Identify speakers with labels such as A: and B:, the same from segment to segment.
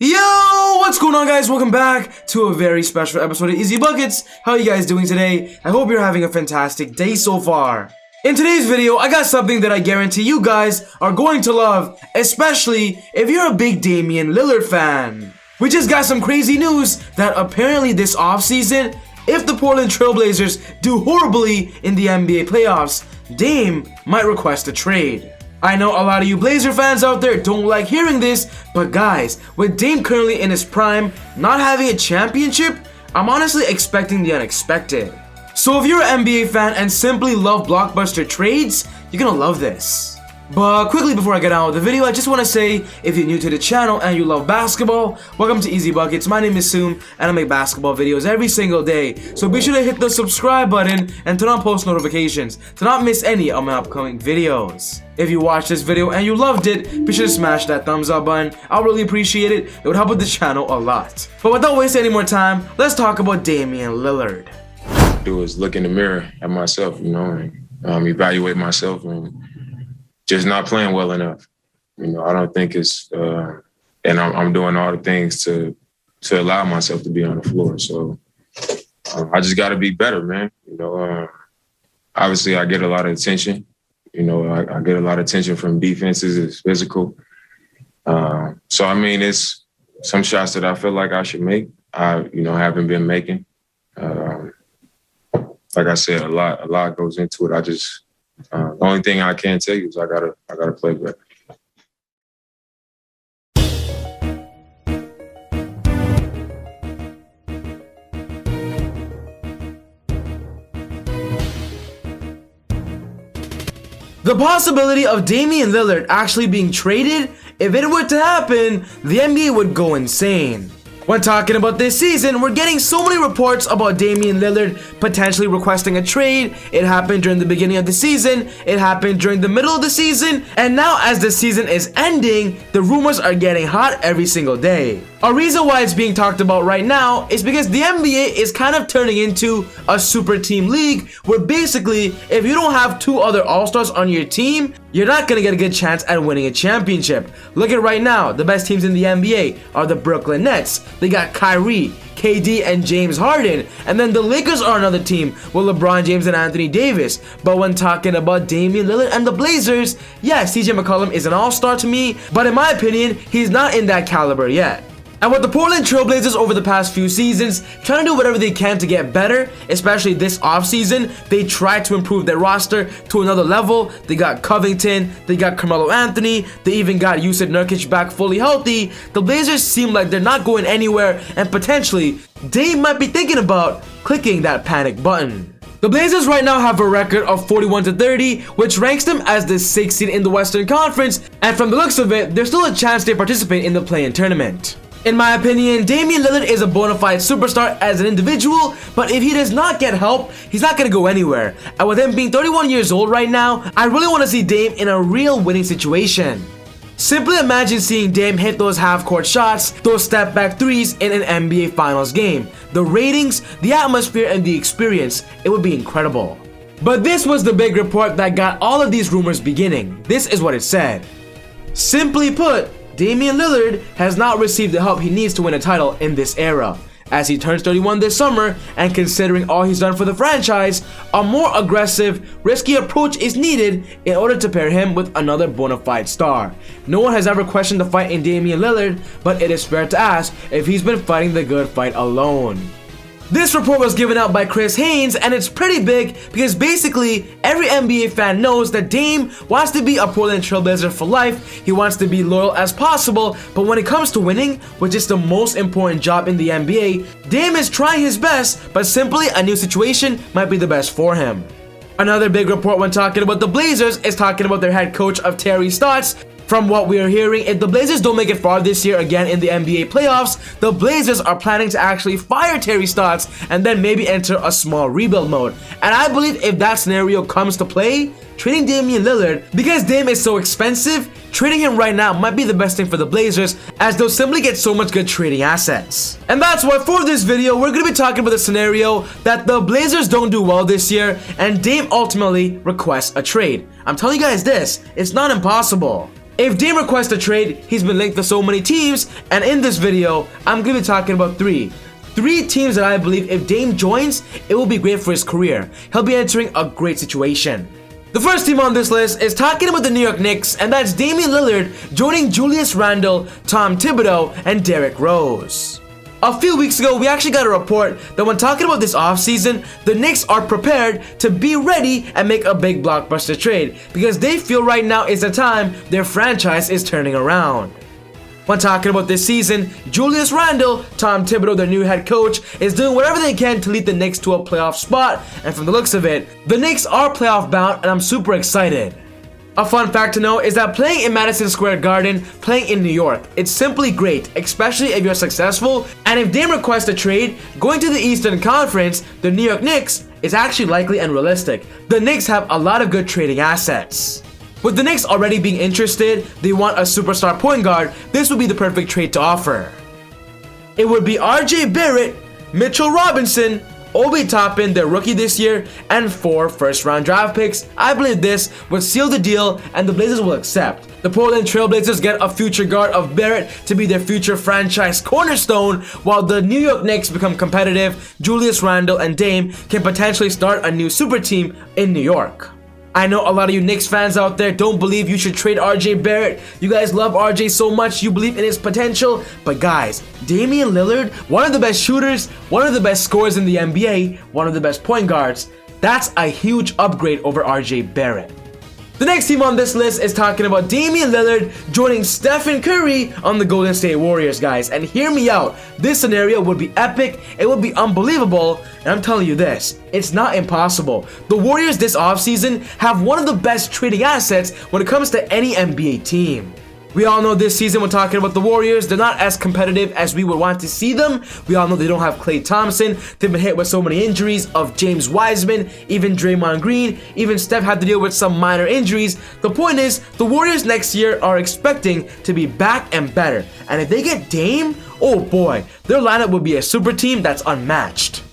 A: Yo, what's going on, guys? Welcome back to a very special episode of Easy Buckets. How are you guys doing today? I hope you're having a fantastic day so far. In today's video, I got something that I guarantee you guys are going to love, especially if you're a big Damian Lillard fan. We just got some crazy news that apparently this offseason, if the Portland Trail Blazers do horribly in the NBA playoffs, Dame might request a trade. I know a lot of you Blazer fans out there don't like hearing this, but guys, with Dame currently in his prime, not having a championship, I'm honestly expecting the unexpected. So if you're an NBA fan and simply love blockbuster trades, you're gonna love this. But quickly before I get on with the video, I just want to say, if you're new to the channel and you love basketball, welcome to Easy Buckets. My name is Soom, and I make basketball videos every single day. So be sure to hit the subscribe button and turn on post notifications to not miss any of my upcoming videos. If you watched this video and you loved it, be sure to smash that thumbs up button. I'll really appreciate it. It would help with the channel a lot. But without wasting any more time, let's talk about Damian Lillard.
B: Do is look in the mirror at myself, and evaluate myself, and just not playing well enough. I don't think it's, and I'm doing all the things to allow myself to be on the floor. So I just got to be better, man. Obviously I get a lot of attention. I get a lot of attention from defenses. It's physical. So it's some shots that I feel like I should make. I haven't been making. Like I said, a lot goes into it. The only thing I can tell you is I gotta play better.
A: The possibility of Damian Lillard actually being traded, if it were to happen, the NBA would go insane. When talking about this season, we're getting so many reports about Damian Lillard potentially requesting a trade. It happened during the beginning of the season, it happened during the middle of the season, and now as the season is ending, the rumors are getting hot every single day. A reason why it's being talked about right now is because the NBA is kind of turning into a super team league where basically, if you don't have two other all-stars on your team, you're not gonna get a good chance at winning a championship. Look at right now, the best teams in the NBA are the Brooklyn Nets. They got Kyrie, KD, and James Harden, and then the Lakers are another team with LeBron James and Anthony Davis. But when talking about Damian Lillard and the Blazers, yes, CJ McCollum is an all-star to me, but in my opinion, he's not in that caliber yet. And with the Portland Trail Blazers over the past few seasons trying to do whatever they can to get better, especially this offseason, they tried to improve their roster to another level. They got Covington, they got Carmelo Anthony, they even got Jusuf Nurkic back fully healthy. The Blazers seem like they're not going anywhere, and potentially, Dame might be thinking about clicking that panic button. The Blazers right now have a record of 41-30, which ranks them as the 6th seed in the Western Conference, and from the looks of it, there's still a chance they participate in the play-in tournament. In my opinion, Damian Lillard is a bona fide superstar as an individual, but if he does not get help, he's not going to go anywhere. And with him being 31 years old right now, I really want to see Dame in a real winning situation. Simply imagine seeing Dame hit those half-court shots, those step-back threes in an NBA Finals game. The ratings, the atmosphere, and the experience, it would be incredible. But this was the big report that got all of these rumors beginning. This is what it said. Simply put, Damian Lillard has not received the help he needs to win a title in this era. As he turns 31 this summer, and considering all he's done for the franchise, a more aggressive, risky approach is needed in order to pair him with another bona fide star. No one has ever questioned the fight in Damian Lillard, but it is fair to ask if he's been fighting the good fight alone. This report was given out by Chris Haynes, and it's pretty big because basically every NBA fan knows that Dame wants to be a Portland Trail Blazer for life. He wants to be loyal as possible, but when it comes to winning, which is the most important job in the NBA, Dame is trying his best, but simply a new situation might be the best for him. Another big report when talking about the Blazers is talking about their head coach of Terry Stotts. From what we are hearing, if the Blazers don't make it far this year again in the NBA playoffs, the Blazers are planning to actually fire Terry Stotts and then maybe enter a small rebuild mode. And I believe if that scenario comes to play, trading Damian Lillard, because Dame is so expensive, trading him right now might be the best thing for the Blazers, as they'll simply get so much good trading assets. And that's why for this video, we're going to be talking about the scenario that the Blazers don't do well this year and Dame ultimately requests a trade. I'm telling you guys this, it's not impossible. If Dame requests a trade, he's been linked to so many teams, and in this video, I'm going to be talking about three teams that I believe if Dame joins, it will be great for his career. He'll be entering a great situation. The first team on this list is talking about the New York Knicks, and that's Damian Lillard joining Julius Randle, Tom Thibodeau, and Derrick Rose. A few weeks ago, we actually got a report that when talking about this offseason, the Knicks are prepared to be ready and make a big blockbuster trade because they feel right now is the time their franchise is turning around. When talking about this season, Julius Randle, Tom Thibodeau, their new head coach, is doing whatever they can to lead the Knicks to a playoff spot, and from the looks of it, the Knicks are playoff bound and I'm super excited. A fun fact to know is that playing in Madison Square Garden, playing in New York, it's simply great, especially if you're successful, and if Dame requests a trade, going to the Eastern Conference, the New York Knicks, is actually likely and realistic. The Knicks have a lot of good trading assets. With the Knicks already being interested, they want a superstar point guard, this would be the perfect trade to offer. It would be RJ Barrett, Mitchell Robinson, Obi Toppin, their rookie this year, and 4 first-round draft picks. I believe this would seal the deal and the Blazers will accept. The Portland Trail Blazers get a future guard of Barrett to be their future franchise cornerstone, while the New York Knicks become competitive. Julius Randle and Dame can potentially start a new super team in New York. I know a lot of you Knicks fans out there don't believe you should trade RJ Barrett. You guys love RJ so much, you believe in his potential. But guys, Damian Lillard, one of the best shooters, one of the best scorers in the NBA, one of the best point guards, that's a huge upgrade over RJ Barrett. The next team on this list is talking about Damian Lillard joining Stephen Curry on the Golden State Warriors, guys. And hear me out, this scenario would be epic, it would be unbelievable, and I'm telling you this, it's not impossible. The Warriors this offseason have one of the best trading assets when it comes to any NBA team. We all know this season, when talking about the Warriors, they're not as competitive as we would want to see them. We all know they don't have Klay Thompson. They've been hit with so many injuries of James Wiseman, even Draymond Green, even Steph had to deal with some minor injuries. The point is, the Warriors next year are expecting to be back and better. And if they get Dame, oh boy, their lineup will be a super team that's unmatched.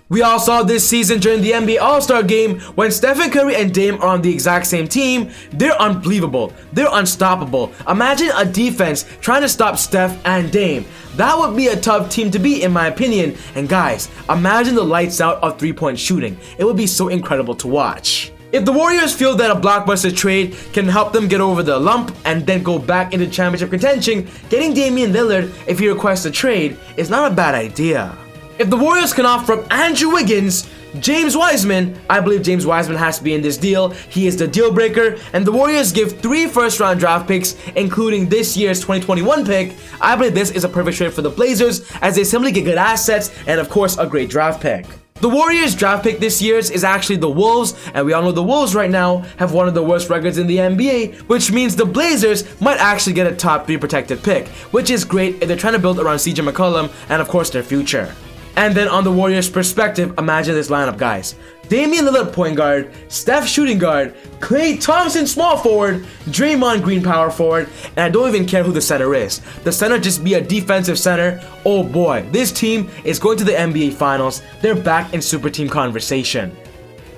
A: We all saw this season during the NBA All-Star Game when Stephen Curry and Dame are on the exact same team. They're unbelievable. They're unstoppable. Imagine a defense trying to stop Steph and Dame. That would be a tough team to beat in my opinion. And guys, imagine the lights out of three-point shooting. It would be so incredible to watch. If the Warriors feel that a blockbuster trade can help them get over the lump and then go back into championship contention, getting Damian Lillard, if he requests a trade, is not a bad idea. If the Warriors can offer up Andrew Wiggins, James Wiseman, I believe James Wiseman has to be in this deal. He is the deal breaker, and the Warriors give 3 first-round draft picks, including this year's 2021 pick. I believe this is a perfect trade for the Blazers, as they simply get good assets and, of course, a great draft pick. The Warriors' draft pick this year is actually the Wolves, and we all know the Wolves right now have one of the worst records in the NBA, which means the Blazers might actually get a top 3 protected pick, which is great if they're trying to build around CJ McCollum and, of course, their future. And then on the Warriors' perspective, imagine this lineup, guys. Damian Lillard point guard, Steph shooting guard, Klay Thompson small forward, Draymond Green power forward, and I don't even care who the center is. The center just be a defensive center. Oh boy, this team is going to the NBA Finals. They're back in super team conversation.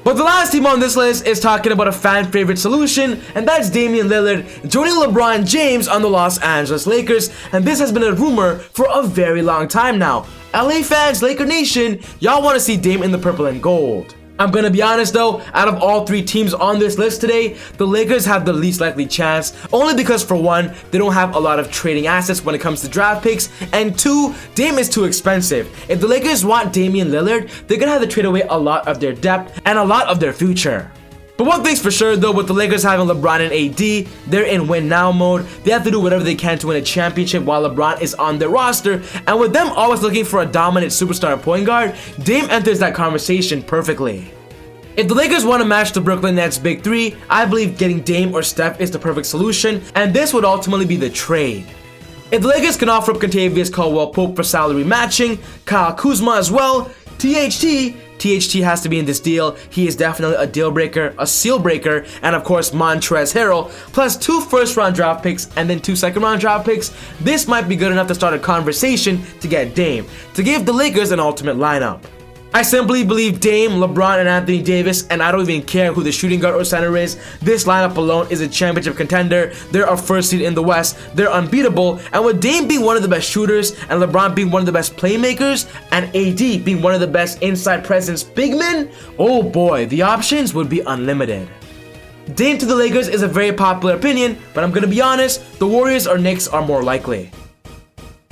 A: But the last team on this list is talking about a fan favorite solution, and that's Damian Lillard joining LeBron James on the Los Angeles Lakers, and this has been a rumor for a very long time now. LA fans, Laker Nation, y'all want to see Dame in the purple and gold. I'm gonna be honest though, out of all 3 teams on this list today, the Lakers have the least likely chance, only because for one, they don't have a lot of trading assets when it comes to draft picks, and 2, Dame is too expensive. If the Lakers want Damian Lillard, they're gonna have to trade away a lot of their depth and a lot of their future. But one thing's for sure though, with the Lakers having LeBron and AD, they're in win now mode. They have to do whatever they can to win a championship while LeBron is on their roster, and with them always looking for a dominant superstar point guard, Dame enters that conversation perfectly. If the Lakers want to match the Brooklyn Nets Big 3, I believe getting Dame or Steph is the perfect solution, and this would ultimately be the trade. If the Lakers can offer up Kentavious Caldwell-Pope for salary matching, Kyle Kuzma as well, THT has to be in this deal. He is definitely a deal breaker, a seal breaker, and of course Montrezl Harrell, plus 2 first-round draft picks and then 2 second-round draft picks. This might be good enough to start a conversation to get Dame, to give the Lakers an ultimate lineup. I simply believe Dame, LeBron, and Anthony Davis, and I don't even care who the shooting guard or center is. This lineup alone is a championship contender. They're a first seed in the West. They're unbeatable. And with Dame being one of the best shooters, and LeBron being one of the best playmakers, and AD being one of the best inside presence big men, oh boy, the options would be unlimited. Dame to the Lakers is a very popular opinion, but I'm gonna be honest, the Warriors or Knicks are more likely.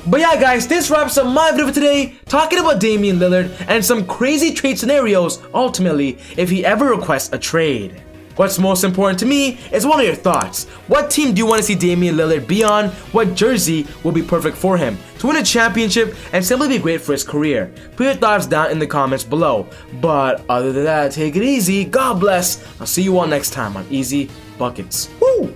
A: But yeah guys, this wraps up my video for today, talking about Damian Lillard and some crazy trade scenarios, ultimately, if he ever requests a trade. What's most important to me is what are your thoughts? What team do you want to see Damian Lillard be on? What jersey will be perfect for him to win a championship and simply be great for his career? Put your thoughts down in the comments below. But other than that, take it easy, God bless, I'll see you all next time on Easy Buckets. Woo!